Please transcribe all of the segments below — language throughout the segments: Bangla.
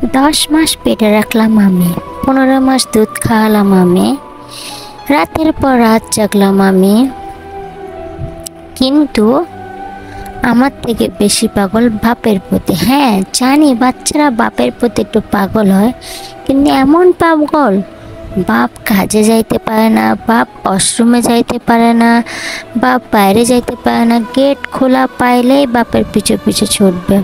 10 মাস পেটে রাখলাম আমি, 15 মাস দুধ খাওয়ালাম আমি, রাতের পর রাত জাগলাম আমি, কিন্তু আমার থেকে বেশি পাগল বাপের প্রতি। হ্যাঁ জানি বাচ্চারা বাপের প্রতি একটু পাগল হয়, কিন্তু এমন পাগল, বাপ কাজে যাইতে পারে না, বাপ ওয়াশরুমে যাইতে পারে না, বাপ বাইরে যাইতে পারে না, গেট খোলা পাইলেই বাপের পিছু পিছু ছুটবে।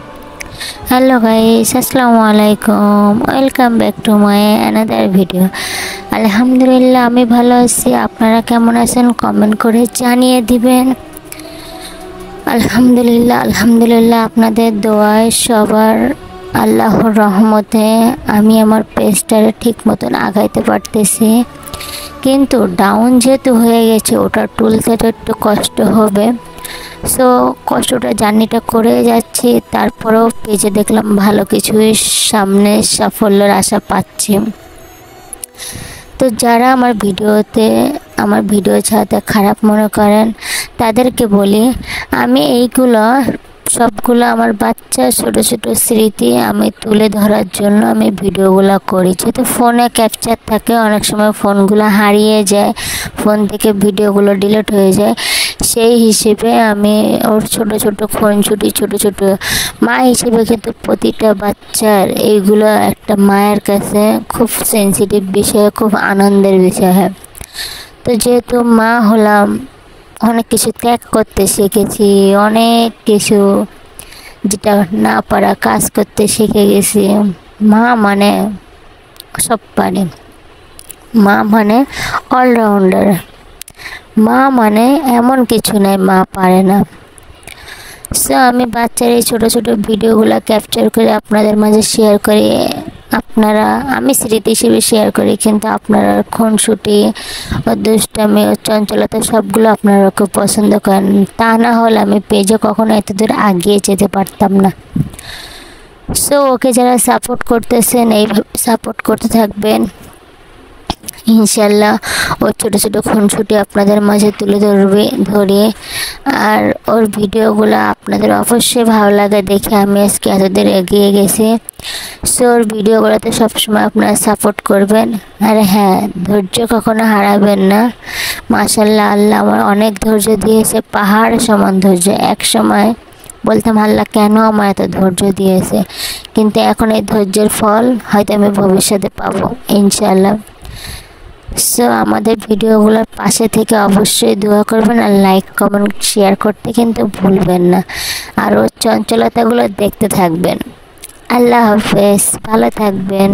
হ্যালো গাইস, আসসালামু আলাইকুম, welcome back to my another video. আলহামদুলিল্লাহ আমি ভালো আছি, আপনারা কেমন আছেন কমেন্ট করে জানিয়ে দিবেন। আলহামদুলিল্লাহ আলহামদুলিল্লাহ আপনাদের দোয়ায় সবার আল্লাহর রহমতে আমি আমার পেজটারে ঠিক মতন আগাইতে পারতেছি, কিন্তু ডাউন যেহেতু হয়ে গেছে ওটা তুলতে একটু কষ্ট হবে। সো কষ্টটা জার্নিটা করে যাচ্ছি, তারপরেও পেজে দেখলাম ভালো কিছুই সামনে সাফল্যের আশা পাচ্ছি। তো যারা আমার ভিডিও ছাড়তে খারাপ মনে করেন তাদেরকে বলি, আমি সবগুলো আমার বাচ্চার ছোট ছোট স্মৃতি আমি তুলে ধরার জন্য আমি ভিডিওগুলো করি। যেহেতু ফোনে ক্যাপচার থাকে, অনেক সময় ফোনগুলো হারিয়ে যায়, ফোন থেকে ভিডিওগুলো ডিলিট হয়ে যায়, সেই হিসেবে আমি ওর ছোট ছোট খুনসুটি ছোট ছোট মা হিসেবে, কিন্তু প্রতিটা বাচ্চার এইগুলো একটা মায়ের কাছে খুব সেন্সিটিভ বিষয়, খুব আনন্দের বিষয় হয়। তো যেহেতু মা হলাম, অনেক কিছু ত্যাগ করতে শিখেছি, অনেক কিছু যেটা না পারা কাজ করতে শিখে গেছি। মা মানে সব পারে, মা মানে অলরাউন্ডার, মা মানে এমন কিছু নাই মা পারে না। সো আমি বাচ্চার এই ছোটো ছোটো ভিডিওগুলো ক্যাপচার করে আপনাদের মাঝে শেয়ার করি, আমি স্মৃতি হিসেবে শেয়ার করি, কিন্তু আপনারা খুনসুটি ও দুষ্টামি ও চঞ্চলতা সবগুলো আপনারা খুব পছন্দ করেন। তা না হলে আমি পেজে কখনো এত দূর আগিয়ে যেতে পারতাম না। সো ওকে যারা সাপোর্ট করতেছেন এইভাবে সাপোর্ট করতে থাকবেন, ইনশাল্লাহ ওর ছোটো ছোটো খুনসুটি আপনাদের মাঝে তুলে ধরে আর ওর ভিডিওগুলো আপনাদের অবশ্যই ভালো লাগে দেখে আমি আজকে এতদূর এগিয়ে গেছি। সো ওর ভিডিওগুলোতে সবসময় আপনারা সাপোর্ট করবেন, আর হ্যাঁ ধৈর্য কখনো হারাবেন না। মাশাল্লাহ আল্লাহ আমার অনেক ধৈর্য দিয়েছে, পাহাড় সমান ধৈর্য। এক সময় বলতাম আল্লাহ কেন আমার এত ধৈর্য দিয়েছে, কিন্তু এখন এই ধৈর্যের ফল হয়তো আমি ভবিষ্যতে পাবো ইনশাল্লাহ। সো আমাদের ভিডিওগুলোর পাশে থেকে অবশ্যই দোয়া করবেন, আর লাইক কমেন্ট শেয়ার করতে কিন্তু ভুলবেন না, আর ওর চঞ্চলতাগুলো দেখতে থাকবেন। আল্লাহ হাফেজ, ভালো থাকবেন।